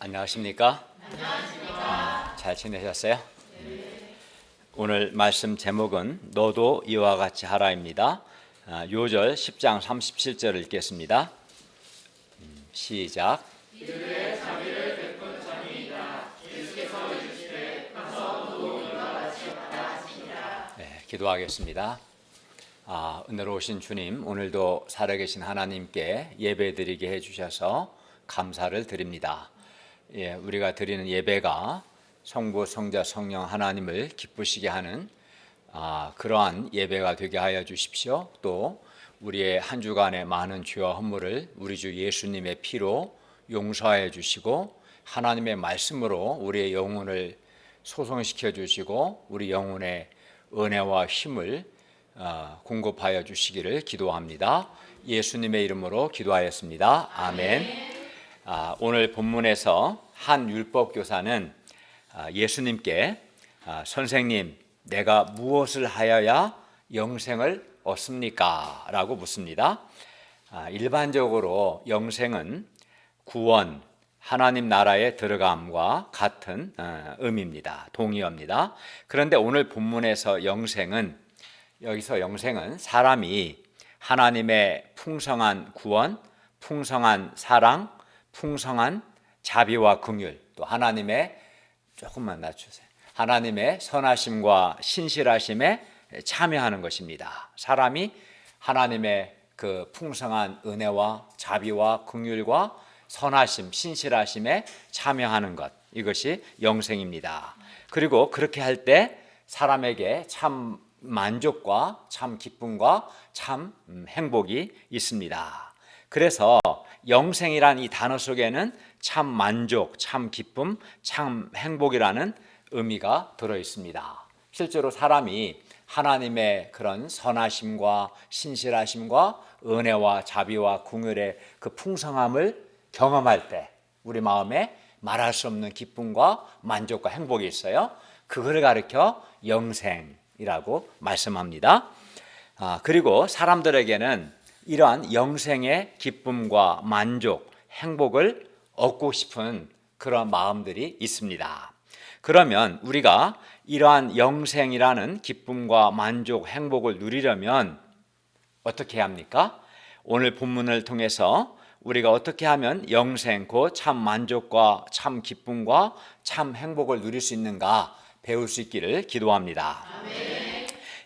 안녕하십니까? 잘 지내셨어요? 오늘 말씀 제목은 너도 이와 같이 하라입니다. 요절 10장 37절을 읽겠습니다. 시작. 네, 기도하겠습니다. 은혜로우신 주님, 오늘도 살아계신 하나님께 예배드리게 해주셔서 감사를 드립니다. 우리가 드리는 예배가 성부, 성자, 성령 하나님을 기쁘시게 하는 그러한 예배가 되게 하여 주십시오. 또 우리의 한 주간의 많은 죄와 허물을 우리 주 예수님의 피로 용서하여 주시고 하나님의 말씀으로 우리의 영혼을 소성시켜 주시고 우리 영혼의 은혜와 힘을 공급하여 주시기를 기도합니다. 예수님의 이름으로 기도하였습니다. 아멘. 오늘 본문에서 한 율법교사는 예수님께 선생님, 내가 무엇을 하여야 영생을 얻습니까? 라고 묻습니다. 일반적으로 영생은 구원, 하나님 나라에 들어감과 같은 의미입니다. 동의어입니다. 그런데 오늘 본문에서 여기서 영생은 사람이 하나님의 풍성한 구원, 풍성한 사랑, 풍성한 자비와 긍휼, 또 하나님의 조금만 낮추세요. 하나님의 선하심과 신실하심에 참여하는 것입니다. 사람이 하나님의 그 풍성한 은혜와 자비와 긍휼과 선하심, 신실하심에 참여하는 것, 이것이 영생입니다. 그리고 그렇게 할 때 사람에게 참 만족과 참 기쁨과 참 행복이 있습니다. 그래서 영생이란 이 단어 속에는 참 만족, 참 기쁨, 참 행복이라는 의미가 들어 있습니다. 실제로 사람이 하나님의 그런 선하심과 신실하심과 은혜와 자비와 긍휼의 그 풍성함을 경험할 때 우리 마음에 말할 수 없는 기쁨과 만족과 행복이 있어요. 그걸 가리켜 영생이라고 말씀합니다. 그리고 사람들에게는 이러한 영생의 기쁨과 만족, 행복을 얻고 싶은 그런 마음들이 있습니다. 그러면 우리가 이러한 영생이라는 기쁨과 만족, 행복을 누리려면 어떻게 해야 합니까? 오늘 본문을 통해서 우리가 어떻게 하면 영생, 곧 참 만족과 참 기쁨과 참 행복을 누릴 수 있는가 배울 수 있기를 기도합니다. 아멘.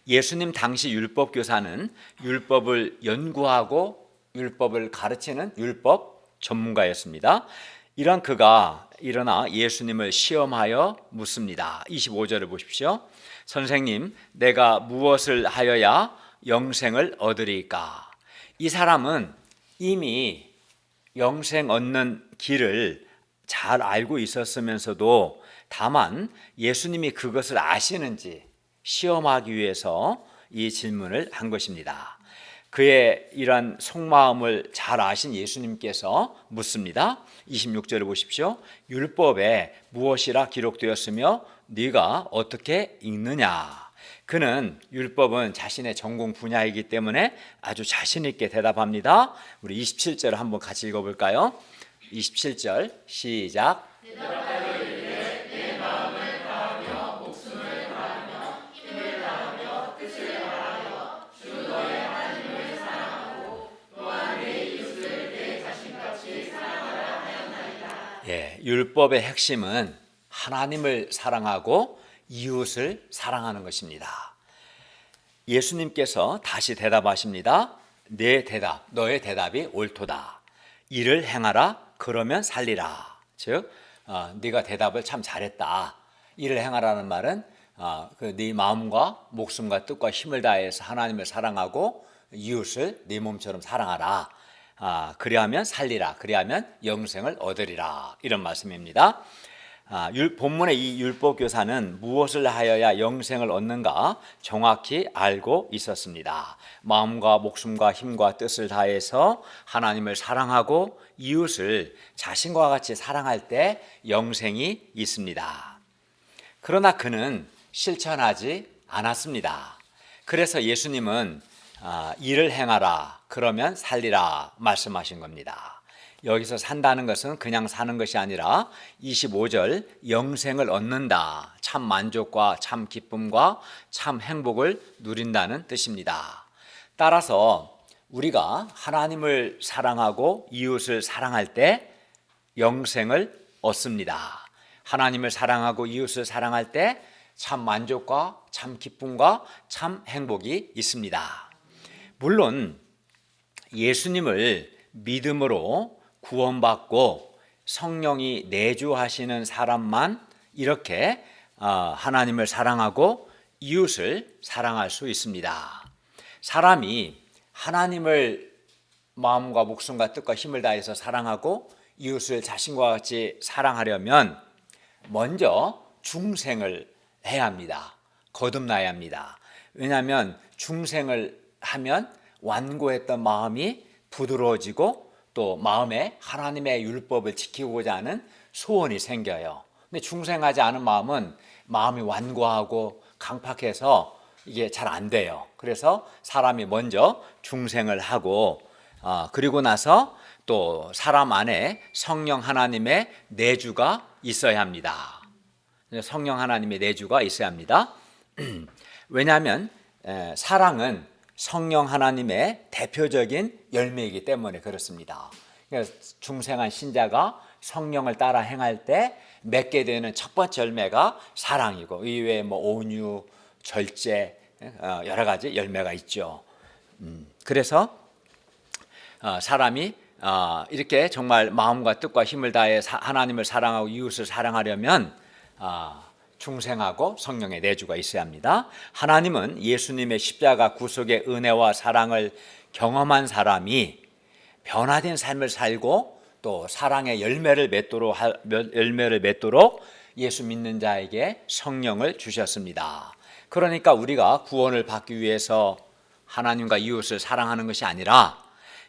예수님 당시 율법교사는 율법을 연구하고 율법을 가르치는 율법 전문가였습니다. 이런 그가 일어나 예수님을 시험하여 묻습니다. 25절을 보십시오. 선생님, 내가 무엇을 하여야 영생을 얻으리까? 이 사람은 이미 영생 얻는 길을 잘 알고 있었으면서도 다만 예수님이 그것을 아시는지 시험하기 위해서 이 질문을 한 것입니다. 그의 이런 속마음을 잘 아신 예수님께서 묻습니다. 26절을 보십시오. 율법에 무엇이라 기록되었으며 네가 어떻게 읽느냐? 그는 율법은 자신의 전공 분야이기 때문에 아주 자신 있게 대답합니다. 우리 27절 한번 같이 읽어볼까요? 27절 시작. 율법의 핵심은 하나님을 사랑하고 이웃을 사랑하는 것입니다. 예수님께서 다시 대답하십니다. 너의 대답이 옳도다. 이를 행하라, 그러면 살리라. 즉, 네가 대답을 참 잘했다. 이를 행하라는 말은 네 마음과 목숨과 뜻과 힘을 다해서 하나님을 사랑하고 이웃을 네 몸처럼 사랑하라. 그리하면 살리라. 그리하면 영생을 얻으리라. 이런 말씀입니다. 본문의 이 율법교사는 무엇을 하여야 영생을 얻는가 정확히 알고 있었습니다. 마음과 목숨과 힘과 뜻을 다해서 하나님을 사랑하고 이웃을 자신과 같이 사랑할 때 영생이 있습니다. 그러나 그는 실천하지 않았습니다. 그래서 예수님은 이를 행하라, 그러면 살리라 말씀하신 겁니다. 여기서 산다는 것은 그냥 사는 것이 아니라 25절 영생을 얻는다. 참 만족과 참 기쁨과 참 행복을 누린다는 뜻입니다. 따라서 우리가 하나님을 사랑하고 이웃을 사랑할 때 영생을 얻습니다. 하나님을 사랑하고 이웃을 사랑할 때 참 만족과 참 기쁨과 참 행복이 있습니다. 물론 예수님을 믿음으로 구원받고 성령이 내주하시는 사람만 이렇게 하나님을 사랑하고 이웃을 사랑할 수 있습니다. 사람이 하나님을 마음과 목숨과 뜻과 힘을 다해서 사랑하고 이웃을 자신과 같이 사랑하려면 먼저 중생을 해야 합니다. 거듭나야 합니다. 왜냐하면 중생을 하면 완고했던 마음이 부드러워지고 또 마음에 하나님의 율법을 지키고자 하는 소원이 생겨요. 근데 중생하지 않은 마음은 마음이 완고하고 강팍해서 이게 잘 안 돼요. 그래서 사람이 먼저 중생을 하고 그리고 나서 또 사람 안에 성령 하나님의 내주가 있어야 합니다. 성령 하나님의 내주가 있어야 합니다. 왜냐하면 사랑은 성령 하나님의 대표적인 열매이기 때문에 그렇습니다. 그래서 중생한 신자가 성령을 따라 행할 때 맺게 되는 첫 번째 열매가 사랑이고 이외에 뭐 온유, 절제 여러 가지 열매가 있죠. 그래서 사람이 이렇게 정말 마음과 뜻과 힘을 다해 하나님을 사랑하고 이웃을 사랑하려면 중생하고 성령의 내주가 있어야 합니다. 하나님은 예수님의 십자가 구속의 은혜와 사랑을 경험한 사람이 변화된 삶을 살고 또 사랑의 열매를 맺도록 예수 믿는 자에게 성령을 주셨습니다. 그러니까 우리가 구원을 받기 위해서 하나님과 이웃을 사랑하는 것이 아니라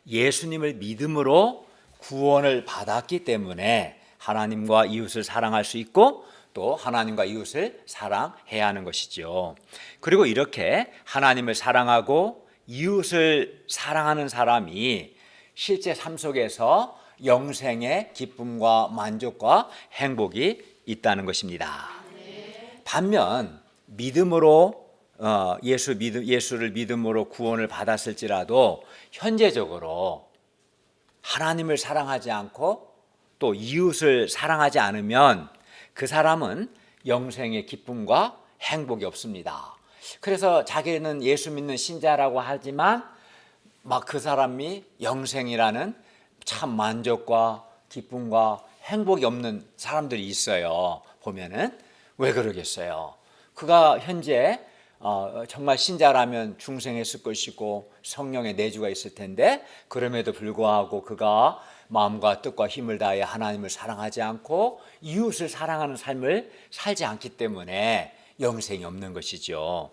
예수님을 믿음으로 구원을 받았기 때문에 하나님과 이웃을 사랑할 수 있고 또 하나님과 이웃을 사랑해야 하는 것이죠. 그리고 이렇게 하나님을 사랑하고 이웃을 사랑하는 사람이 실제 삶 속에서 영생의 기쁨과 만족과 행복이 있다는 것입니다. 반면 믿음으로 예수를 믿음으로 구원을 받았을지라도 현재적으로 하나님을 사랑하지 않고 또 이웃을 사랑하지 않으면 그 사람은 영생의 기쁨과 행복이 없습니다. 그래서 자기는 예수 믿는 신자라고 하지만 막 그 사람이 영생이라는 참 만족과 기쁨과 행복이 없는 사람들이 있어요. 보면은 왜 그러겠어요? 그가 현재 정말 신자라면 중생했을 것이고 성령의 내주가 있을 텐데 그럼에도 불구하고 그가 마음과 뜻과 힘을 다해 하나님을 사랑하지 않고 이웃을 사랑하는 삶을 살지 않기 때문에 영생이 없는 것이죠.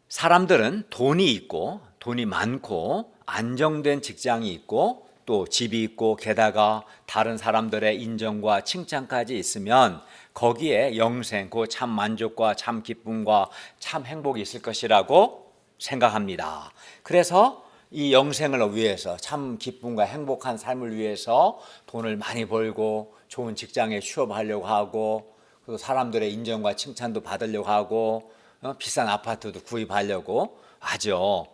사람들은 돈이 있고 돈이 많고 안정된 직장이 있고 또 집이 있고 게다가 다른 사람들의 인정과 칭찬까지 있으면 거기에 영생, 그 참 만족과 참 기쁨과 참 행복이 있을 것이라고 생각합니다. 그래서 이 영생을 위해서 참 기쁨과 행복한 삶을 위해서 돈을 많이 벌고 좋은 직장에 취업하려고 하고 그리고 사람들의 인정과 칭찬도 받으려고 하고 비싼 아파트도 구입하려고 하죠.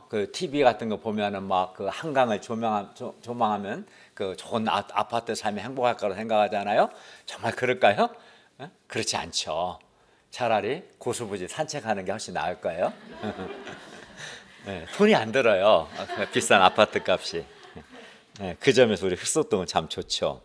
그 TV 같은 거 보면은 막 그 한강을 조망하면 그 좋은 아파트 삶이 행복할 거라고 생각하잖아요. 정말 그럴까요? 그렇지 않죠. 차라리 고수부지 산책하는 게 훨씬 나을 거예요. 네, 돈이 안 들어요. 비싼 아파트 값이. 네, 그 점에서 우리 흑석동은 참 좋죠.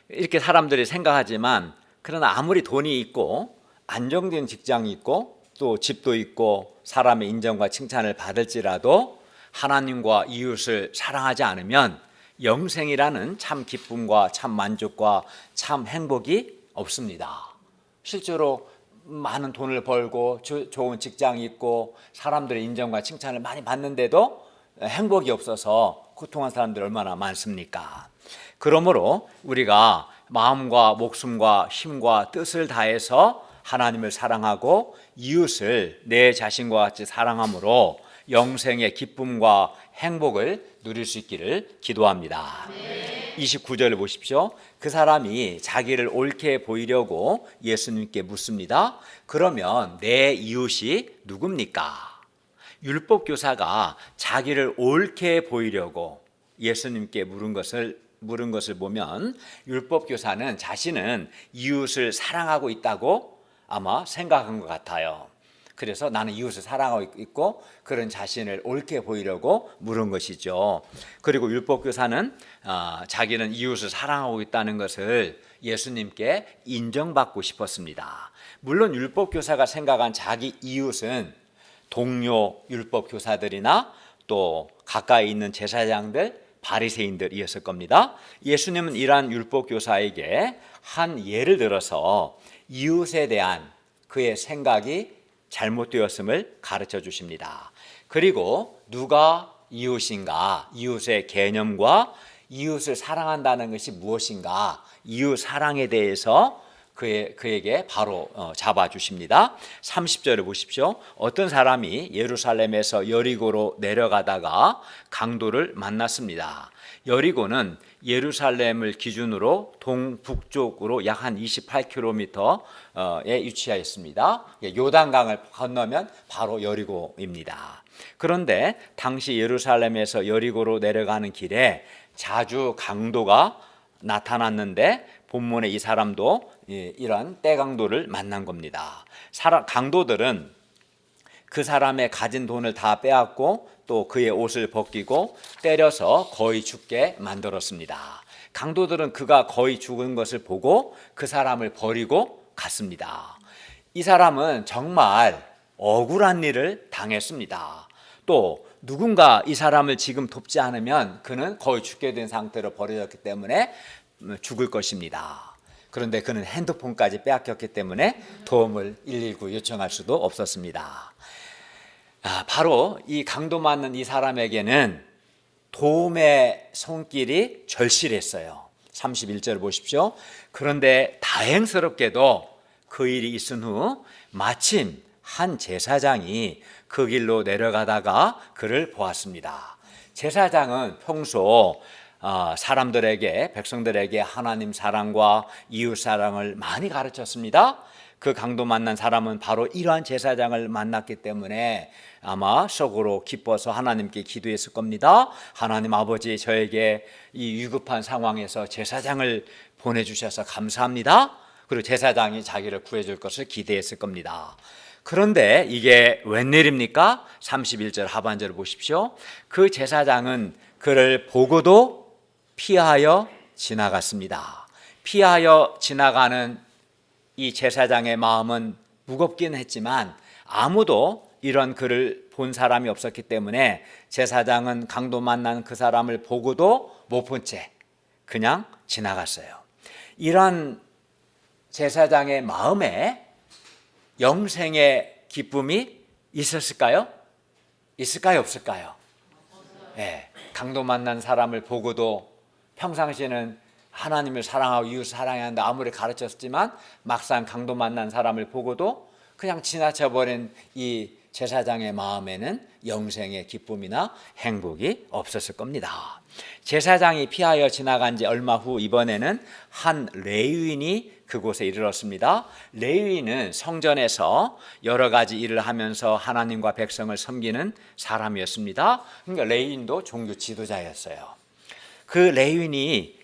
이렇게 사람들이 생각하지만 그러나 아무리 돈이 있고 안정된 직장이 있고 또 집도 있고 사람의 인정과 칭찬을 받을지라도 하나님과 이웃을 사랑하지 않으면 영생이라는 참 기쁨과 참 만족과 참 행복이 없습니다. 실제로 많은 돈을 벌고 좋은 직장이 있고 사람들의 인정과 칭찬을 많이 받는데도 행복이 없어서 고통한 사람들이 얼마나 많습니까? 그러므로 우리가 마음과 목숨과 힘과 뜻을 다해서 하나님을 사랑하고 이웃을 내 자신과 같이 사랑함으로 영생의 기쁨과 행복을 누릴 수 있기를 기도합니다. 29절을 보십시오. 그 사람이 자기를 옳게 보이려고 예수님께 묻습니다. 그러면 내 이웃이 누굽니까? 율법 교사가 자기를 옳게 보이려고 예수님께 물은 것을 보면 율법 교사는 자신은 이웃을 사랑하고 있다고 아마 생각한 것 같아요. 그래서 나는 이웃을 사랑하고 있고 그런 자신을 옳게 보이려고 물은 것이죠. 그리고 율법 교사는 자기는 이웃을 사랑하고 있다는 것을 예수님께 인정받고 싶었습니다. 물론 율법 교사가 생각한 자기 이웃은 동료 율법 교사들이나 또 가까이 있는 제사장들, 바리새인들이었을 겁니다. 예수님은 이러한 율법 교사에게 한 예를 들어서 이웃에 대한 그의 생각이 잘못되었음을 가르쳐 주십니다. 그리고 누가 이웃인가, 이웃의 개념과 이웃을 사랑한다는 것이 무엇인가, 이웃 사랑에 대해서 그에게 바로 잡아주십니다. 30절을 보십시오. 어떤 사람이 예루살렘에서 여리고로 내려가다가 강도를 만났습니다. 여리고는 예루살렘을 기준으로 동북쪽으로 약 한 28km에 위치하여 있습니다. 요단강을 건너면 바로 여리고입니다. 그런데 당시 예루살렘에서 여리고로 내려가는 길에 자주 강도가 나타났는데 본문에 이 사람도 이런 떼강도를 만난 겁니다. 강도들은 그 사람의 가진 돈을 다 빼앗고 또 그의 옷을 벗기고 때려서 거의 죽게 만들었습니다. 강도들은 그가 거의 죽은 것을 보고 그 사람을 버리고 갔습니다. 이 사람은 정말 억울한 일을 당했습니다. 또 누군가 이 사람을 지금 돕지 않으면 그는 거의 죽게 된 상태로 버려졌기 때문에 죽을 것입니다. 그런데 그는 핸드폰까지 빼앗겼기 때문에 도움을 119 요청할 수도 없었습니다. 바로 이 강도 맞는 이 사람에게는 도움의 손길이 절실했어요. 31절을 보십시오. 그런데 다행스럽게도 그 일이 있은 후 마침 한 제사장이 그 길로 내려가다가 그를 보았습니다. 제사장은 평소 사람들에게, 백성들에게 하나님 사랑과 이웃 사랑을 많이 가르쳤습니다. 그 강도 만난 사람은 바로 이러한 제사장을 만났기 때문에 아마 속으로 기뻐서 하나님께 기도했을 겁니다. 하나님 아버지, 저에게 이 위급한 상황에서 제사장을 보내주셔서 감사합니다. 그리고 제사장이 자기를 구해줄 것을 기대했을 겁니다. 그런데 이게 웬일입니까? 31절 하반절을 보십시오. 그 제사장은 그를 보고도 피하여 지나갔습니다. 피하여 지나가는 이 제사장의 마음은 무겁긴 했지만 아무도 이런 그를 본 사람이 없었기 때문에 제사장은 강도 만난 그 사람을 보고도 못 본 채 그냥 지나갔어요. 이런 제사장의 마음에 영생의 기쁨이 있었을까요? 있을까요? 없을까요? 네, 강도 만난 사람을 보고도 평상시에는 하나님을 사랑하고 이웃을 사랑해야 한다 아무리 가르쳤지만 막상 강도 만난 사람을 보고도 그냥 지나쳐버린 이 제사장의 마음에는 영생의 기쁨이나 행복이 없었을 겁니다. 제사장이 피하여 지나간 지 얼마 후 이번에는 한 레위인이 그곳에 이르렀습니다. 레위인은 성전에서 여러 가지 일을 하면서 하나님과 백성을 섬기는 사람이었습니다. 그러니까 레위인도 종교 지도자였어요. 그 레위인이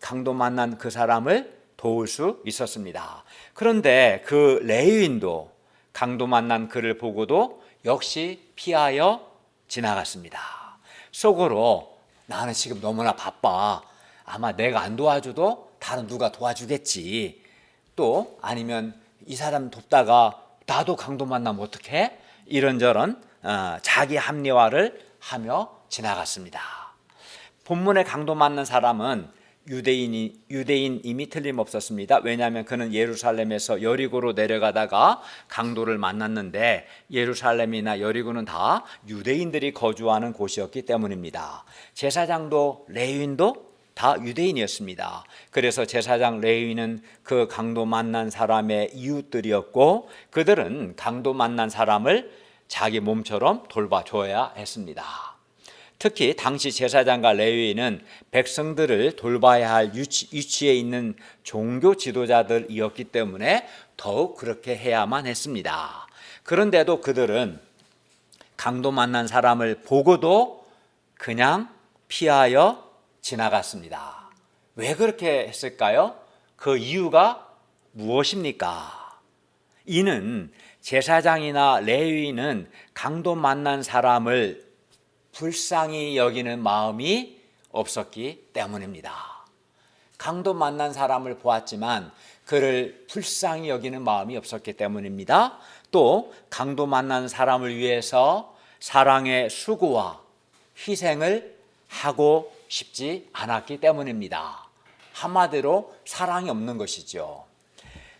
강도 만난 그 사람을 도울 수 있었습니다. 그런데 그 레위인도 강도 만난 그를 보고도 역시 피하여 지나갔습니다. 속으로 나는 지금 너무나 바빠. 아마 내가 안 도와줘도 다른 누가 도와주겠지. 또 아니면 이 사람 돕다가 나도 강도 만나면 어떡해? 이런저런 자기 합리화를 하며 지나갔습니다. 본문에 강도 만난 사람은 유대인임이 틀림없었습니다. 왜냐하면 그는 예루살렘에서 여리고로 내려가다가 강도를 만났는데 예루살렘이나 여리고는 다 유대인들이 거주하는 곳이었기 때문입니다. 제사장도 레위인도 다 유대인이었습니다. 그래서 제사장 레위인은 그 강도 만난 사람의 이웃들이었고 그들은 강도 만난 사람을 자기 몸처럼 돌봐줘야 했습니다. 특히 당시 제사장과 레위인은 백성들을 돌봐야 할 위치에 있는 종교 지도자들이었기 때문에 더욱 그렇게 해야만 했습니다. 그런데도 그들은 강도 만난 사람을 보고도 그냥 피하여 지나갔습니다. 왜 그렇게 했을까요? 그 이유가 무엇입니까? 이는 제사장이나 레위인은 강도 만난 사람을 불쌍히 여기는 마음이 없었기 때문입니다. 강도 만난 사람을 보았지만 그를 불쌍히 여기는 마음이 없었기 때문입니다. 또 강도 만난 사람을 위해서 사랑의 수고와 희생을 하고 싶지 않았기 때문입니다. 한마디로 사랑이 없는 것이죠.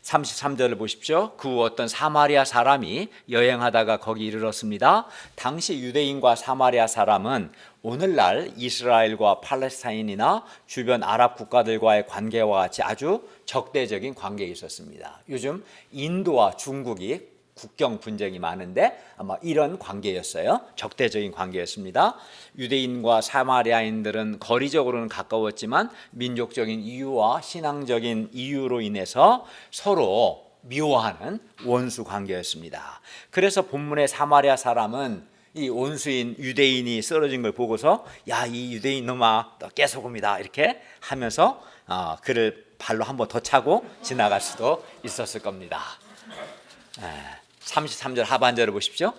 33절을 보십시오. 그 후 어떤 사마리아 사람이 여행하다가 거기 이르렀습니다. 당시 유대인과 사마리아 사람은 오늘날 이스라엘과 팔레스타인이나 주변 아랍 국가들과의 관계와 같이 아주 적대적인 관계에 있었습니다. 요즘 인도와 중국이 국경 분쟁이 많은데 아마 이런 관계였어요. 적대적인 관계였습니다. 유대인과 사마리아인들은 거리적으로는 가까웠지만 민족적인 이유와 신앙적인 이유로 인해서 서로 미워하는 원수 관계였습니다. 그래서 본문의 사마리아 사람은 이 원수인 유대인이 쓰러진 걸 보고서 야, 이 유대인 놈아, 너 깨소금이다 이렇게 하면서 그를 발로 한번 더 차고 지나갈 수도 있었을 겁니다. 33절 하반절을 보십시오.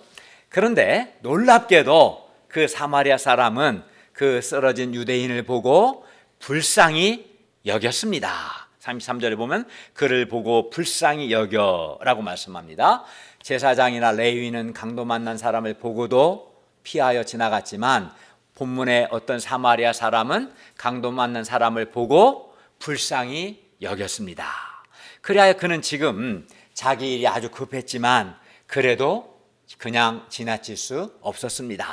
그런데 놀랍게도 그 사마리아 사람은 그 쓰러진 유대인을 보고 불쌍히 여겼습니다. 33절에 보면 그를 보고 불쌍히 여겨라고 말씀합니다. 제사장이나 레위인은 강도 만난 사람을 보고도 피하여 지나갔지만 본문의 어떤 사마리아 사람은 강도 만난 사람을 보고 불쌍히 여겼습니다. 그래야 그는 지금 자기 일이 아주 급했지만 그래도 그냥 지나칠 수 없었습니다.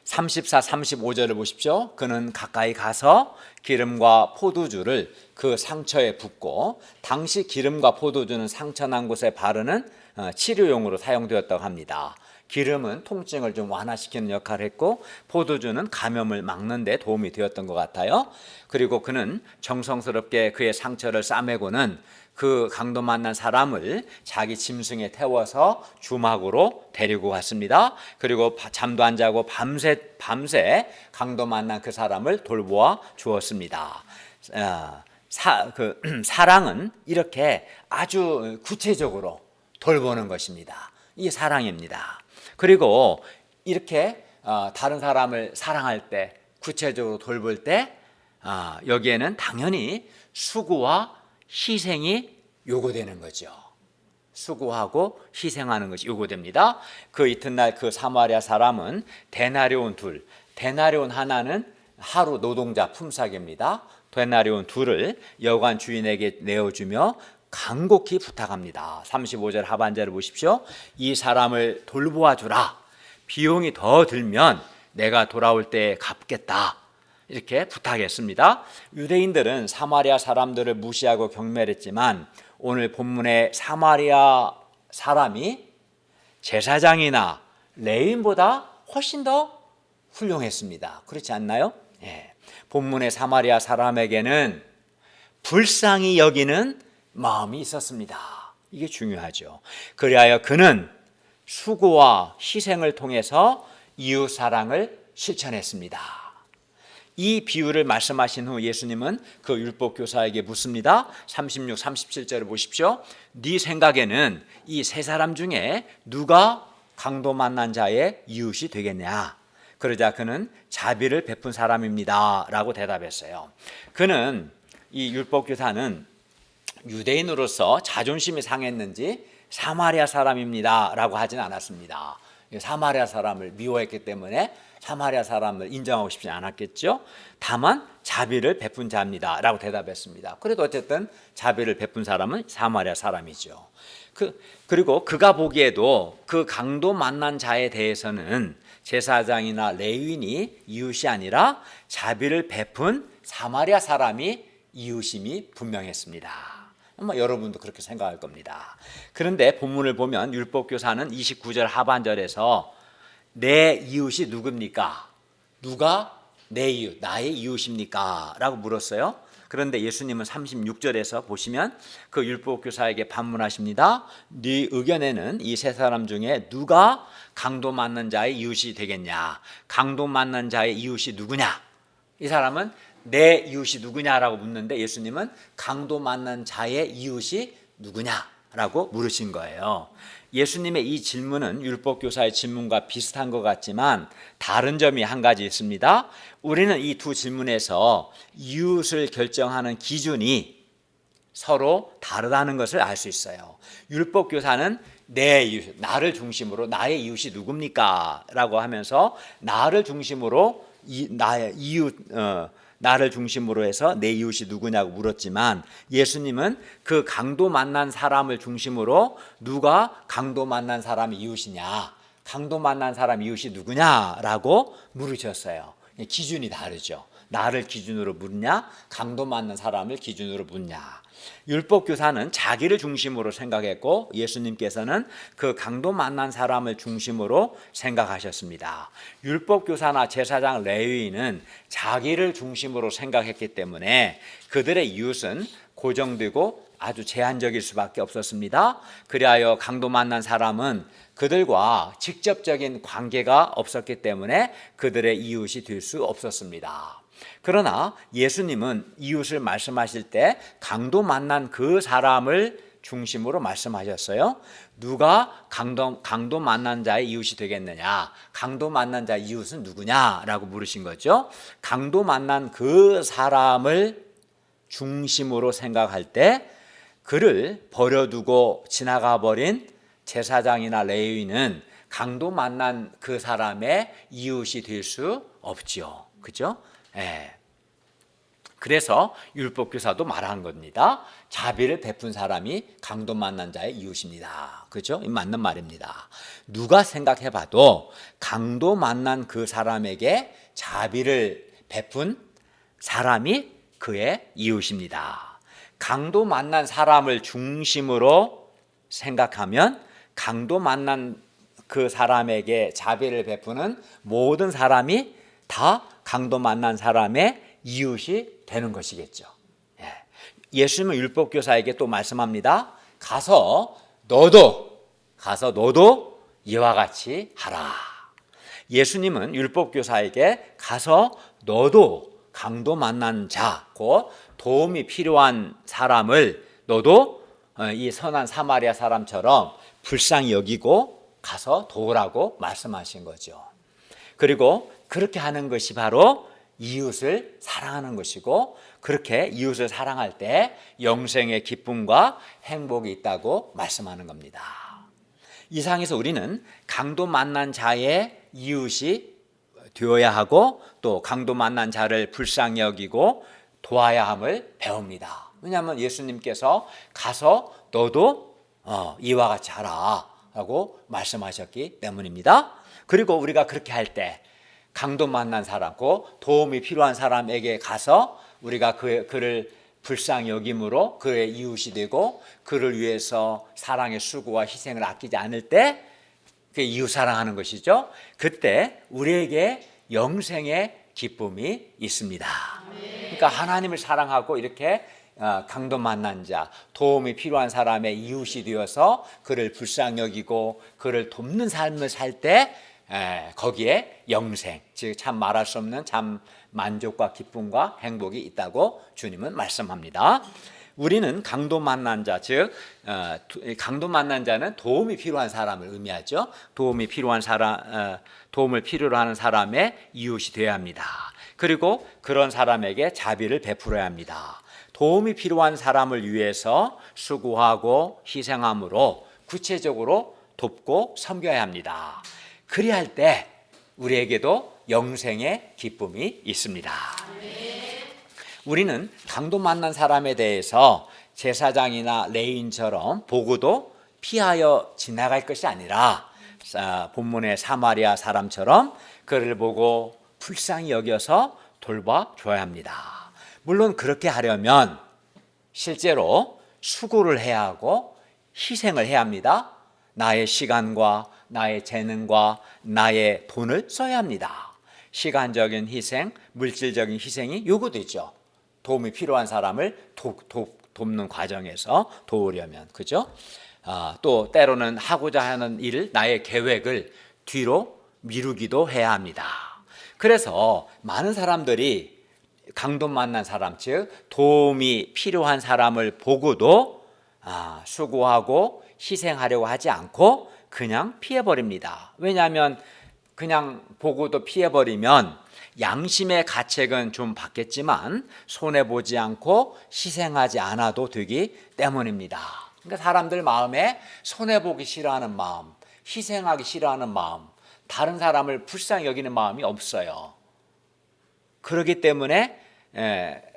34, 35절을 보십시오. 그는 가까이 가서 기름과 포도주를 그 상처에 붓고, 당시 기름과 포도주는 상처난 곳에 바르는 치료용으로 사용되었다고 합니다. 기름은 통증을 좀 완화시키는 역할을 했고 포도주는 감염을 막는 데 도움이 되었던 것 같아요. 그리고 그는 정성스럽게 그의 상처를 싸매고는 그 강도 만난 사람을 자기 짐승에 태워서 주막으로 데리고 갔습니다. 그리고 잠도 안 자고 밤새 강도 만난 그 사람을 돌보아 주었습니다. 사랑은 이렇게 아주 구체적으로 돌보는 것입니다. 이게 사랑입니다. 그리고 이렇게 다른 사람을 사랑할 때, 구체적으로 돌볼 때 여기에는 당연히 수고와 희생이 요구되는 거죠. 수고하고 희생하는 것이 요구됩니다. 그 이튿날 그 사마리아 사람은 데나리온 둘, 데나리온 하나는 하루 노동자 품삯입니다. 데나리온 둘을 여관 주인에게 내어주며 간곡히 부탁합니다. 35절 하반절을 보십시오. 이 사람을 돌보아 주라. 비용이 더 들면 내가 돌아올 때 갚겠다. 이렇게 부탁했습니다. 유대인들은 사마리아 사람들을 무시하고 경멸했지만 오늘 본문의 사마리아 사람이 제사장이나 레위인보다 훨씬 더 훌륭했습니다. 그렇지 않나요? 예. 본문의 사마리아 사람에게는 불쌍히 여기는 마음이 있었습니다. 이게 중요하죠. 그리하여 그는 수고와 희생을 통해서 이웃 사랑을 실천했습니다. 이 비유를 말씀하신 후 예수님은 그 율법 교사에게 묻습니다. 36, 37절을 보십시오. 네 생각에는 이 세 사람 중에 누가 강도 만난 자의 이웃이 되겠냐? 그러자 그는 자비를 베푼 사람입니다 라고 대답했어요. 그는, 이 율법 교사는 유대인으로서 자존심이 상했는지 사마리아 사람입니다 라고 하진 않았습니다. 사마리아 사람을 미워했기 때문에 사마리아 사람을 인정하고 싶지 않았겠죠. 다만 자비를 베푼 자입니다 라고 대답했습니다. 그래도 어쨌든 자비를 베푼 사람은 사마리아 사람이죠. 그리고 그가 보기에도 그 강도 만난 자에 대해서는 제사장이나 레위인이 이웃이 아니라 자비를 베푼 사마리아 사람이 이웃임이 분명했습니다. 아마 여러분도 그렇게 생각할 겁니다. 그런데 본문을 보면 율법교사는 29절 하반절에서 내 이웃이 누굽니까? 누가 내 이웃, 나의 이웃입니까? 라고 물었어요. 그런데 예수님은 36절에서 보시면 그 율법교사에게 반문하십니다. 네 의견에는 이 세 사람 중에 누가 강도 맞는 자의 이웃이 되겠냐? 강도 맞는 자의 이웃이 누구냐? 이 사람은 내 이웃이 누구냐라고 묻는데 예수님은 강도 맞는 자의 이웃이 누구냐라고 물으신 거예요. 예수님의 이 질문은 율법교사의 질문과 비슷한 것 같지만 다른 점이 한 가지 있습니다. 우리는 이 두 질문에서 이웃을 결정하는 기준이 서로 다르다는 것을 알 수 있어요. 율법교사는 내 이웃, 나를 중심으로 나의 이웃이 누굽니까? 라고 하면서 나를 중심으로 나의 이웃, 나를 중심으로 해서 내 이웃이 누구냐고 물었지만 예수님은 그 강도 만난 사람을 중심으로 누가 강도 만난 사람이 이웃이냐, 강도 만난 사람 이웃이 누구냐라고 물으셨어요. 기준이 다르죠. 나를 기준으로 묻냐, 강도 맞는 사람을 기준으로 묻냐. 율법교사는 자기를 중심으로 생각했고 예수님께서는 그 강도 만난 사람을 중심으로 생각하셨습니다. 율법교사나 제사장 레위인은 자기를 중심으로 생각했기 때문에 그들의 이웃은 고정되고 아주 제한적일 수밖에 없었습니다. 그리하여 강도 만난 사람은 그들과 직접적인 관계가 없었기 때문에 그들의 이웃이 될 수 없었습니다. 그러나 예수님은 이웃을 말씀하실 때 강도 만난 그 사람을 중심으로 말씀하셨어요. 누가 강도 만난 자의 이웃이 되겠느냐? 강도 만난 자의 이웃은 누구냐라고 물으신 거죠. 강도 만난 그 사람을 중심으로 생각할 때 그를 버려두고 지나가 버린 제사장이나 레위인은 강도 만난 그 사람의 이웃이 될 수 없지요. 그죠? 예. 그래서 율법교사도 말한 겁니다. 자비를 베푼 사람이 강도 만난 자의 이웃입니다. 그죠? 맞는 말입니다. 누가 생각해봐도 강도 만난 그 사람에게 자비를 베푼 사람이 그의 이웃입니다. 강도 만난 사람을 중심으로 생각하면 강도 만난 그 사람에게 자비를 베푸는 모든 사람이 다 강도 만난 사람의 이웃이 되는 것이겠죠. 예수님은 율법교사에게 또 말씀합니다. 가서 너도 이와 같이 하라. 예수님은 율법교사에게 가서 너도 강도 만난 자, 곧 도움이 필요한 사람을 너도 이 선한 사마리아 사람처럼 불쌍히 여기고 가서 도우라고 말씀하신 거죠. 그리고 그렇게 하는 것이 바로 이웃을 사랑하는 것이고 그렇게 이웃을 사랑할 때 영생의 기쁨과 행복이 있다고 말씀하는 겁니다. 이상에서 우리는 강도 만난 자의 이웃이 되어야 하고 또 강도 만난 자를 불쌍히 여기고 도와야 함을 배웁니다. 왜냐하면 예수님께서 가서 너도 이와 같이 하라 라고 말씀하셨기 때문입니다. 그리고 우리가 그렇게 할 때 강도 만난 사람, 도움이 필요한 사람에게 가서 우리가 그를 불쌍히 여김으로 그의 이웃이 되고 그를 위해서 사랑의 수고와 희생을 아끼지 않을 때 그 이웃 사랑하는 것이죠. 그때 우리에게 영생의 기쁨이 있습니다. 그러니까 하나님을 사랑하고 이렇게 강도 만난 자, 도움이 필요한 사람의 이웃이 되어서 그를 불쌍히 여기고 그를 돕는 삶을 살 때 거기에 영생, 즉 참 말할 수 없는 참 만족과 기쁨과 행복이 있다고 주님은 말씀합니다. 우리는 강도 만난 자, 즉 강도 만난 자는 도움이 필요한 사람을 의미하죠. 도움을 필요로 하는 사람의 이웃이 되어야 합니다. 그리고 그런 사람에게 자비를 베풀어야 합니다. 도움이 필요한 사람을 위해서 수고하고 희생함으로 구체적으로 돕고 섬겨야 합니다. 그리할 때 우리에게도 영생의 기쁨이 있습니다. 우리는 강도 만난 사람에 대해서 제사장이나 레위인처럼 보고도 피하여 지나갈 것이 아니라 본문의 사마리아 사람처럼 그를 보고 불쌍히 여겨서 돌봐줘야 합니다. 물론 그렇게 하려면 실제로 수고를 해야 하고 희생을 해야 합니다. 나의 시간과 나의 재능과 나의 돈을 써야 합니다. 시간적인 희생, 물질적인 희생이 요구되죠. 도움이 필요한 사람을 돕는 과정에서 도우려면, 그죠? 또 때로는 하고자 하는 일을, 나의 계획을 뒤로 미루기도 해야 합니다. 그래서 많은 사람들이 강도 만난 사람, 즉 도움이 필요한 사람을 보고도 수고하고 희생하려고 하지 않고 그냥 피해버립니다. 왜냐하면 그냥 보고도 피해버리면 양심의 가책은 좀 받겠지만 손해보지 않고 희생하지 않아도 되기 때문입니다. 그러니까 사람들 마음에 손해보기 싫어하는 마음, 희생하기 싫어하는 마음, 다른 사람을 불쌍히 여기는 마음이 없어요. 그렇기 때문에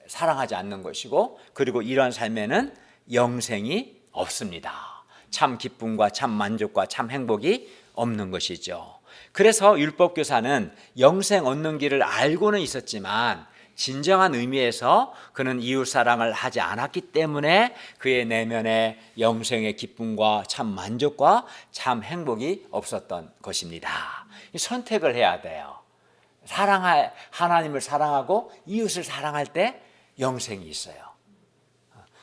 사랑하지 않는 것이고, 그리고 이런 삶에는 영생이 없습니다. 참 기쁨과 참 만족과 참 행복이 없는 것이죠. 그래서 율법교사는 영생 얻는 길을 알고는 있었지만 진정한 의미에서 그는 이웃사랑을 하지 않았기 때문에 그의 내면에 영생의 기쁨과 참 만족과 참 행복이 없었던 것입니다. 선택을 해야 돼요. 하나님을 사랑하고 이웃을 사랑할 때 영생이 있어요.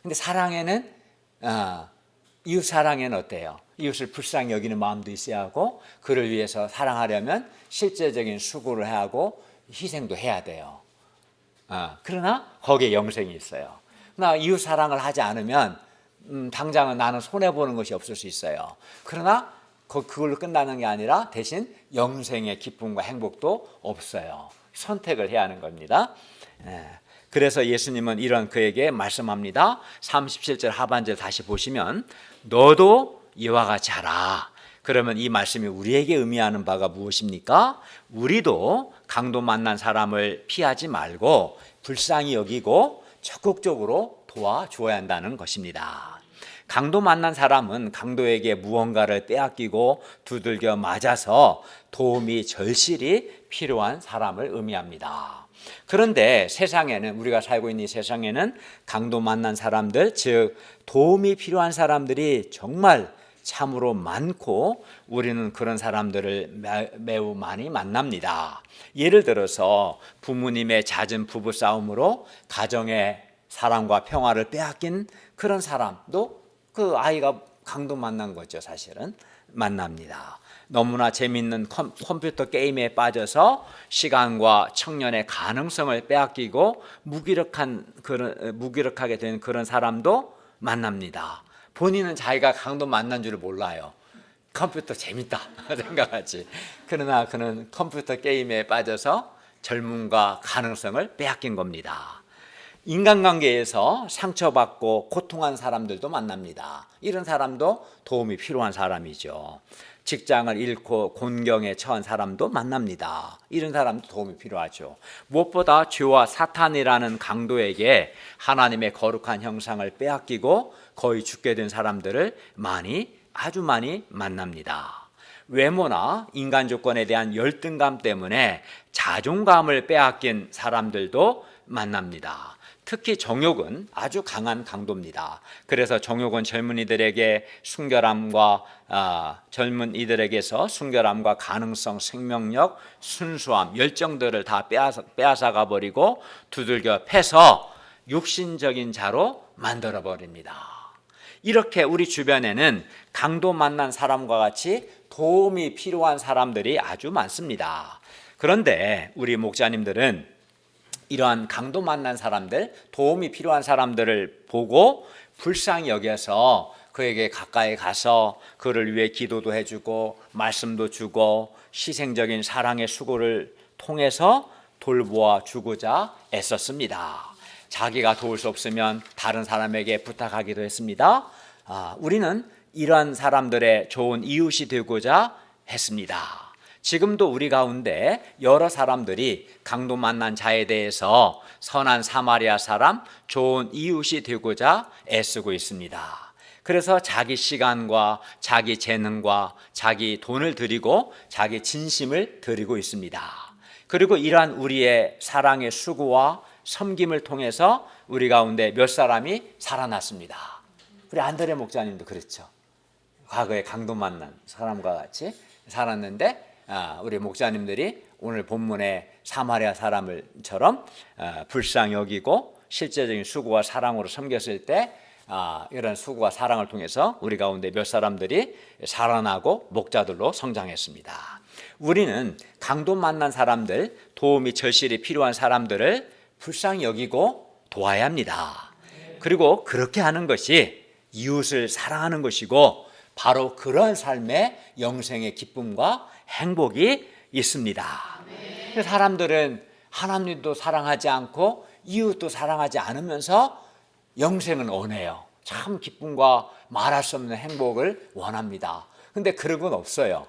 근데 사랑에는 이웃 사랑에는 어때요? 이웃을 불쌍히 여기는 마음도 있어야 하고, 그를 위해서 사랑하려면 실제적인 수고를 해야 하고 희생도 해야 돼요. 그러나 거기에 영생이 있어요. 나 이웃 사랑을 하지 않으면 당장은 나는 손해보는 것이 없을 수 있어요. 그러나 그걸로 끝나는 게 아니라 대신 영생의 기쁨과 행복도 없어요. 선택을 해야 하는 겁니다. 그래서 예수님은 이런 그에게 말씀합니다. 37절 하반절 다시 보시면 너도 이와 같이 하라. 그러면 이 말씀이 우리에게 의미하는 바가 무엇입니까? 우리도 강도 만난 사람을 피하지 말고 불쌍히 여기고 적극적으로 도와주어야 한다는 것입니다. 강도 만난 사람은 강도에게 무언가를 빼앗기고 두들겨 맞아서 도움이 절실히 필요한 사람을 의미합니다. 그런데 세상에는, 우리가 살고 있는 이 세상에는 강도 만난 사람들, 즉 도움이 필요한 사람들이 정말 참으로 많고 우리는 그런 사람들을 매우 많이 만납니다. 예를 들어서 부모님의 잦은 부부싸움으로 가정의 사랑과 평화를 빼앗긴 그런 사람도 그 아이가 강도 만난 거죠. 사실은 만납니다. 너무나 재미있는 컴퓨터 게임에 빠져서 시간과 청년의 가능성을 빼앗기고 무기력하게 된 그런 사람도 만납니다. 본인은 자기가 강도 만난 줄 몰라요. 컴퓨터 재밌다 생각하지. 그러나 그는 컴퓨터 게임에 빠져서 젊음과 가능성을 빼앗긴 겁니다. 인간관계에서 상처받고 고통한 사람들도 만납니다. 이런 사람도 도움이 필요한 사람이죠. 직장을 잃고 곤경에 처한 사람도 만납니다. 이런 사람도 도움이 필요하죠. 무엇보다 죄와 사탄이라는 강도에게 하나님의 거룩한 형상을 빼앗기고 거의 죽게 된 사람들을 아주 많이 만납니다. 외모나 인간 조건에 대한 열등감 때문에 자존감을 빼앗긴 사람들도 만납니다. 특히 정욕은 아주 강한 강도입니다. 그래서 정욕은 젊은이들에게서 순결함과 가능성, 생명력, 순수함, 열정들을 다 빼앗아가 버리고 두들겨 패서 육신적인 자로 만들어 버립니다. 이렇게 우리 주변에는 강도 만난 사람과 같이 도움이 필요한 사람들이 아주 많습니다. 그런데 우리 목자님들은 이러한 강도 만난 사람들, 도움이 필요한 사람들을 보고 불쌍히 여겨서 그에게 가까이 가서 그를 위해 기도도 해주고 말씀도 주고 희생적인 사랑의 수고를 통해서 돌보아 주고자 애썼습니다. 자기가 도울 수 없으면 다른 사람에게 부탁하기도 했습니다. 우리는 이러한 사람들의 좋은 이웃이 되고자 했습니다. 지금도 우리 가운데 여러 사람들이 강도 만난 자에 대해서 선한 사마리아 사람, 좋은 이웃이 되고자 애쓰고 있습니다. 그래서 자기 시간과 자기 재능과 자기 돈을 드리고 자기 진심을 드리고 있습니다. 그리고 이러한 우리의 사랑의 수고와 섬김을 통해서 우리 가운데 몇 사람이 살아났습니다. 우리 안드레 목사님도 그렇죠. 과거에 강도 만난 사람과 같이 살았는데 우리 목사님들이 오늘 본문의 사마리아 사람을처럼 불쌍히 여기고 실제적인 수고와 사랑으로 섬겼을 때 이런 수고와 사랑을 통해서 우리 가운데 몇 사람들이 살아나고 목자들로 성장했습니다. 우리는 강도 만난 사람들, 도움이 절실히 필요한 사람들을 불쌍히 여기고 도와야 합니다. 그리고 그렇게 하는 것이 이웃을 사랑하는 것이고 바로 그런 삶에 영생의 기쁨과 행복이 있습니다. 사람들은 하나님도 사랑하지 않고 이웃도 사랑하지 않으면서 영생은 원해요. 참 기쁨과 말할 수 없는 행복을 원합니다. 근데 그런 건 없어요.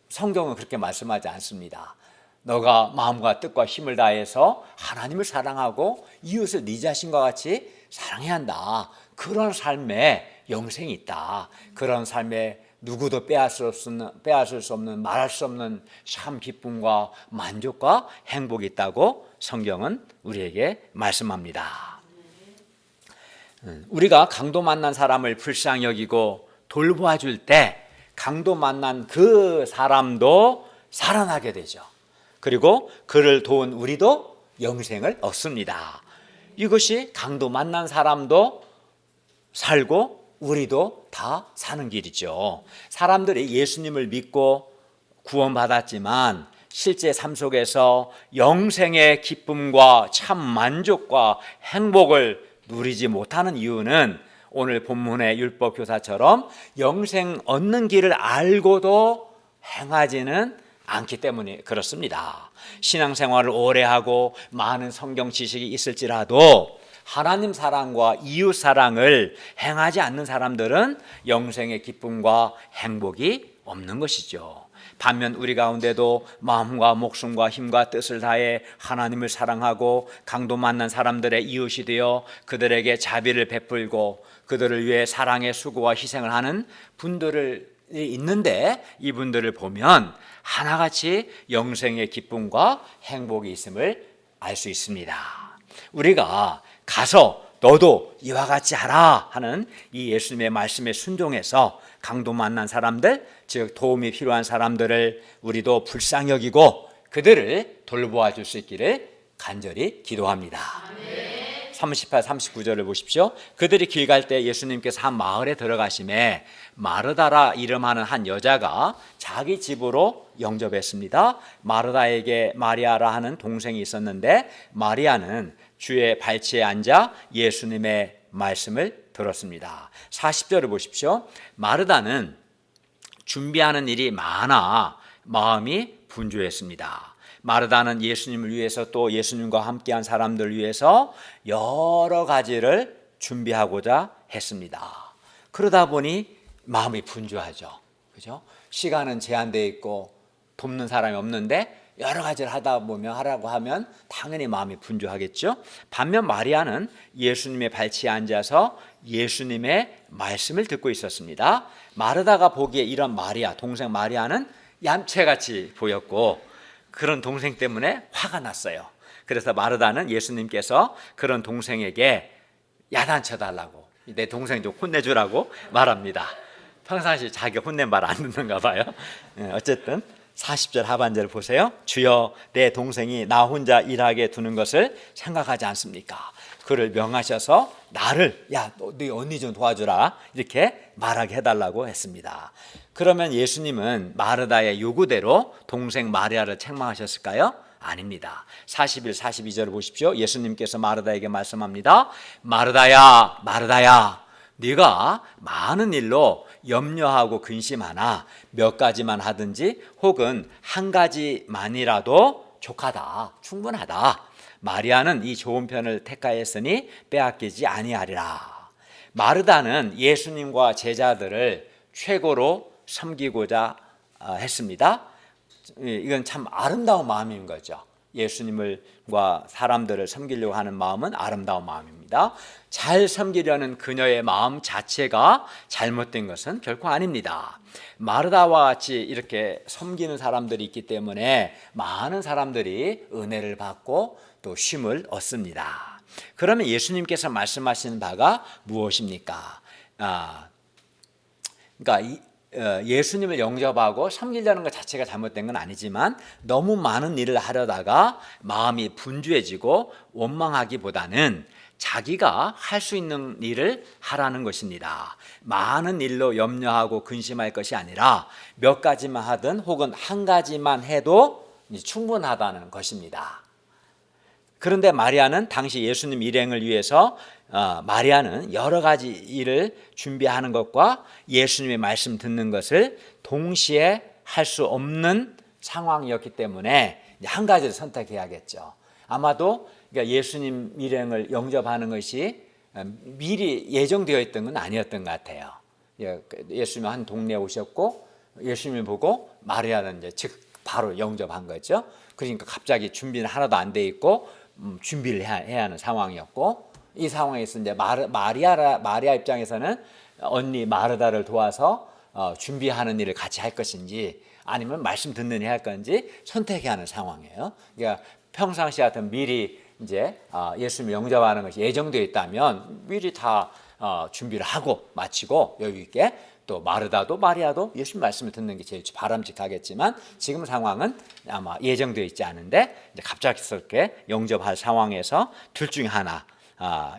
성경은 그렇게 말씀하지 않습니다. 너가 마음과 뜻과 힘을 다해서 하나님을 사랑하고 이웃을 네 자신과 같이 사랑해야 한다. 그런 삶에 영생이 있다. 그런 삶에 누구도 빼앗을 수 없는 말할 수 없는 참 기쁨과 만족과 행복이 있다고 성경은 우리에게 말씀합니다. 우리가 강도 만난 사람을 불쌍히 여기고 돌보아줄 때 강도 만난 그 사람도 살아나게 되죠. 그리고 그를 도운 우리도 영생을 얻습니다. 이것이 강도 만난 사람도 살고 우리도 다 사는 길이죠. 사람들이 예수님을 믿고 구원받았지만 실제 삶 속에서 영생의 기쁨과 참 만족과 행복을 누리지 못하는 이유는 오늘 본문의 율법교사처럼 영생 얻는 길을 알고도 행하지는 않기 때문에 그렇습니다. 신앙생활을 오래 하고 많은 성경 지식이 있을지라도 하나님 사랑과 이웃 사랑을 행하지 않는 사람들은 영생의 기쁨과 행복이 없는 것이죠. 반면 우리 가운데도 마음과 목숨과 힘과 뜻을 다해 하나님을 사랑하고 강도 만난 사람들의 이웃이 되어 그들에게 자비를 베풀고 그들을 위해 사랑의 수고와 희생을 하는 분들이 있는데 이분들을 보면 하나같이 영생의 기쁨과 행복이 있음을 알 수 있습니다. 우리가 가서 너도 이와 같이 하라 하는 이 예수님의 말씀에 순종해서 강도 만난 사람들, 즉 도움이 필요한 사람들을 우리도 불쌍히 여기고 그들을 돌보아 줄 수 있기를 간절히 기도합니다. 38, 39절을 보십시오. 그들이 길 갈 때 예수님께서 한 마을에 들어가심에 마르다라 이름하는 한 여자가 자기 집으로 영접했습니다. 마르다에게 마리아라 하는 동생이 있었는데 마리아는 주의 발치에 앉아 예수님의 말씀을 들었습니다. 40절을 보십시오. 마르다는 준비하는 일이 많아 마음이 분주했습니다. 마르다는 예수님을 위해서 또 예수님과 함께한 사람들을 위해서 여러 가지를 준비하고자 했습니다. 그러다 보니 마음이 분주하죠. 그죠? 시간은 제한되어 있고 돕는 사람이 없는데 여러 가지를 하라고 하면 당연히 마음이 분주하겠죠. 반면 마리아는 예수님의 발치에 앉아서 예수님의 말씀을 듣고 있었습니다. 마르다가 보기에 이런 마리아, 동생 마리아는 얌체같이 보였고 그런 동생 때문에 화가 났어요. 그래서 마르다는 예수님께서 그런 동생에게 야단쳐달라고, 내 동생 좀 혼내주라고 말합니다. 평상시 자기가 혼낸 말 안 듣는가 봐요. 어쨌든 40절 하반절 보세요. 주여 내 동생이 나 혼자 일하게 두는 것을 생각하지 않습니까? 그를 명하셔서 나를 네 언니 좀 도와주라 이렇게 말하게 해달라고 했습니다. 그러면 예수님은 마르다의 요구대로 동생 마리아를 책망하셨을까요? 아닙니다. 41, 42절을 보십시오. 예수님께서 마르다에게 말씀합니다. 마르다야, 마르다야, 네가 많은 일로 염려하고 근심하나 몇 가지만 하든지 혹은 한 가지만이라도 족하다, 충분하다. 마리아는 이 좋은 편을 택하였으니 빼앗기지 아니하리라. 마르다는 예수님과 제자들을 최고로 섬기고자 했습니다. 이건 참 아름다운 마음인 거죠. 예수님과 사람들을 섬기려고 하는 마음은 아름다운 마음입니다. 잘 섬기려는 그녀의 마음 자체가 잘못된 것은 결코 아닙니다. 마르다와 같이 이렇게 섬기는 사람들이 있기 때문에 많은 사람들이 은혜를 받고 또 쉼을 얻습니다. 그러면 예수님께서 말씀하시는 바가 무엇입니까? 그러니까 예수님을 영접하고 섬기려는 것 자체가 잘못된 건 아니지만 너무 많은 일을 하려다가 마음이 분주해지고 원망하기보다는 자기가 할 수 있는 일을 하라는 것입니다. 많은 일로 염려하고 근심할 것이 아니라 몇 가지만 하든 혹은 한 가지만 해도 충분하다는 것입니다. 그런데 마리아는 당시 예수님 일행을 위해서 마리아는 여러 가지 일을 준비하는 것과 예수님의 말씀 듣는 것을 동시에 할 수 없는 상황이었기 때문에 한 가지를 선택해야겠죠. 아마도 예수님 일행을 영접하는 것이 미리 예정되어 있던 건 아니었던 것 같아요. 예수님 한 동네에 오셨고 예수님을 보고 마리아는 이제 즉 바로 영접한 거죠. 그러니까 갑자기 준비는 하나도 안 돼 있고 준비를 해야 하는 상황이었고, 이 상황에서 이제 마리아 입장에서는 언니 마르다를 도와서 준비하는 일을 같이 할 것인지 아니면 말씀 듣는 일 할 건지 선택해야 하는 상황이에요. 그러니까 평상시 같은 미리 이제 예수님 영접하는 것이 예정되어 있다면 미리 다 준비를 하고 마치고 여유 있게, 또 마르다도 마리아도 예수님 말씀을 듣는 게 제일 바람직하겠지만 지금 상황은 아마 예정되어 있지 않은데 이제 갑작스럽게 영접할 상황에서 둘 중에 하나,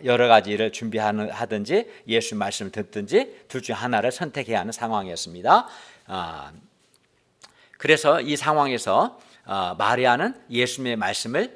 여러 가지 일을 준비하든지 예수님 말씀을 듣든지 둘 중에 하나를 선택해야 하는 상황이었습니다. 그래서 이 상황에서 마리아는 예수님의 말씀을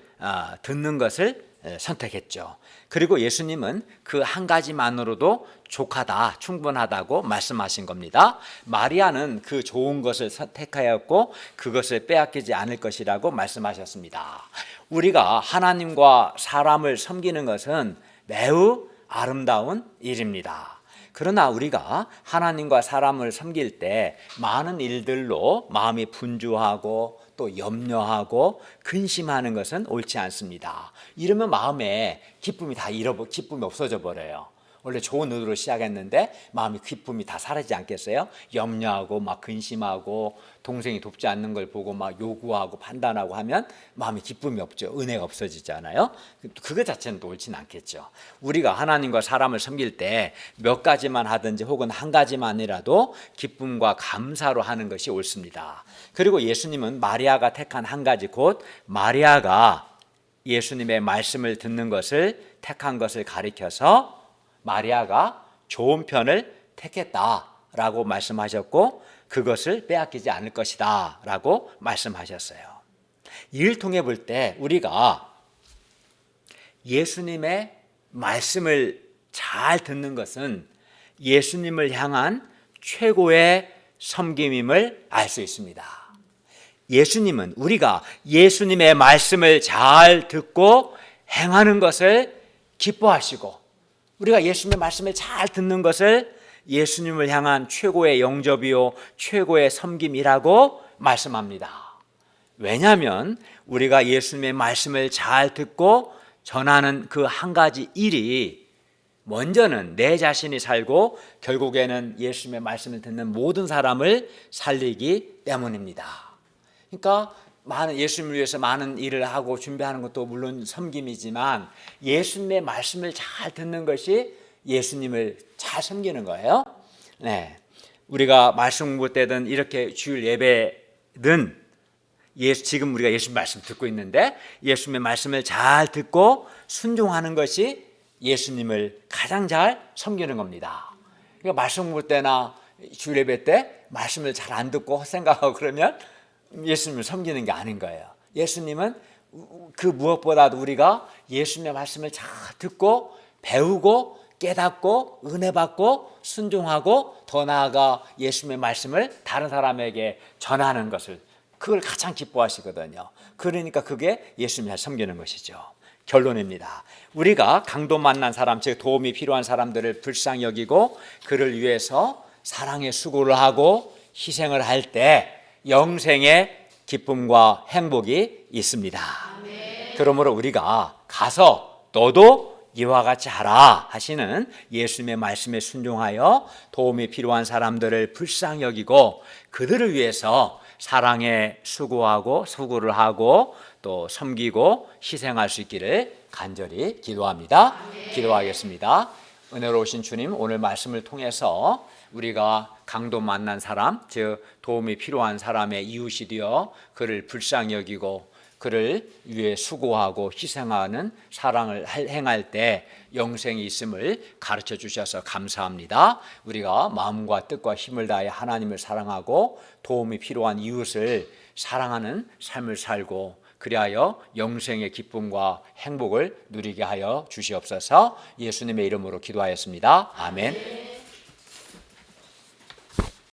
듣는 것을 선택했죠. 그리고 예수님은 그 한 가지만으로도 족하다, 충분하다고 말씀하신 겁니다. 마리아는 그 좋은 것을 선택하였고 그것을 빼앗기지 않을 것이라고 말씀하셨습니다. 우리가 하나님과 사람을 섬기는 것은 매우 아름다운 일입니다. 그러나 우리가 하나님과 사람을 섬길 때 많은 일들로 마음이 분주하고 또 염려하고 근심하는 것은 옳지 않습니다. 이러면 마음에 기쁨이 기쁨이 없어져 버려요. 원래 좋은 의도로 시작했는데 마음의 기쁨이 다 사라지지 않겠어요? 염려하고 막 근심하고 동생이 돕지 않는 걸 보고 막 요구하고 판단하고 하면 마음의 기쁨이 없죠. 은혜가 없어지잖아요. 그거 자체는 또 옳지는 않겠죠. 우리가 하나님과 사람을 섬길 때 몇 가지만 하든지 혹은 한 가지만이라도 기쁨과 감사로 하는 것이 옳습니다. 그리고 예수님은 마리아가 택한 한 가지, 곧 마리아가 예수님의 말씀을 듣는 것을 택한 것을 가리켜서 마리아가 좋은 편을 택했다라고 말씀하셨고 그것을 빼앗기지 않을 것이다 라고 말씀하셨어요. 이를 통해 볼 때 우리가 예수님의 말씀을 잘 듣는 것은 예수님을 향한 최고의 섬김임을 알 수 있습니다. 예수님은 우리가 예수님의 말씀을 잘 듣고 행하는 것을 기뻐하시고 우리가 예수님의 말씀을 잘 듣는 것을 예수님을 향한 최고의 영접이요 최고의 섬김이라고 말씀합니다. 왜냐하면 우리가 예수님의 말씀을 잘 듣고 전하는 그 한 가지 일이 먼저는 내 자신이 살고 결국에는 예수님의 말씀을 듣는 모든 사람을 살리기 때문입니다. 그러니까 예수님을 위해서 많은 일을 하고 준비하는 것도 물론 섬김이지만 예수님의 말씀을 잘 듣는 것이 예수님을 잘 섬기는 거예요. 네, 우리가 말씀 공부 때든 이렇게 주일 예배든 지금 우리가 예수님 말씀 듣고 있는데 예수님의 말씀을 잘 듣고 순종하는 것이 예수님을 가장 잘 섬기는 겁니다. 그러니까 말씀 공부 때나 주일 예배 때 말씀을 잘 안 듣고 헛생각하고 그러면 예수님을 섬기는 게 아닌 거예요. 예수님은 그 무엇보다도 우리가 예수님의 말씀을 잘 듣고 배우고 깨닫고 은혜 받고 순종하고 더 나아가 예수님의 말씀을 다른 사람에게 전하는 것을 그걸 가장 기뻐하시거든요. 그러니까 그게 예수님을 섬기는 것이죠. 결론입니다. 우리가 강도 만난 사람, 즉 도움이 필요한 사람들을 불쌍히 여기고 그를 위해서 사랑의 수고를 하고 희생을 할 때 영생의 기쁨과 행복이 있습니다. 아멘. 그러므로 우리가 가서 너도 이와 같이 하라 하시는 예수님의 말씀에 순종하여 도움이 필요한 사람들을 불쌍히 여기고 그들을 위해서 사랑에 수고를 하고 또 섬기고 희생할 수 있기를 간절히 기도합니다. 아멘. 기도하겠습니다. 은혜로우신 주님, 오늘 말씀을 통해서 우리가 강도 만난 사람, 즉 도움이 필요한 사람의 이웃이 되어 그를 불쌍히 여기고 그를 위해 수고하고 희생하는 사랑을 행할 때 영생이 있음을 가르쳐 주셔서 감사합니다. 우리가 마음과 뜻과 힘을 다해 하나님을 사랑하고 도움이 필요한 이웃을 사랑하는 삶을 살고 그리하여 영생의 기쁨과 행복을 누리게 하여 주시옵소서. 예수님의 이름으로 기도하였습니다. 아멘.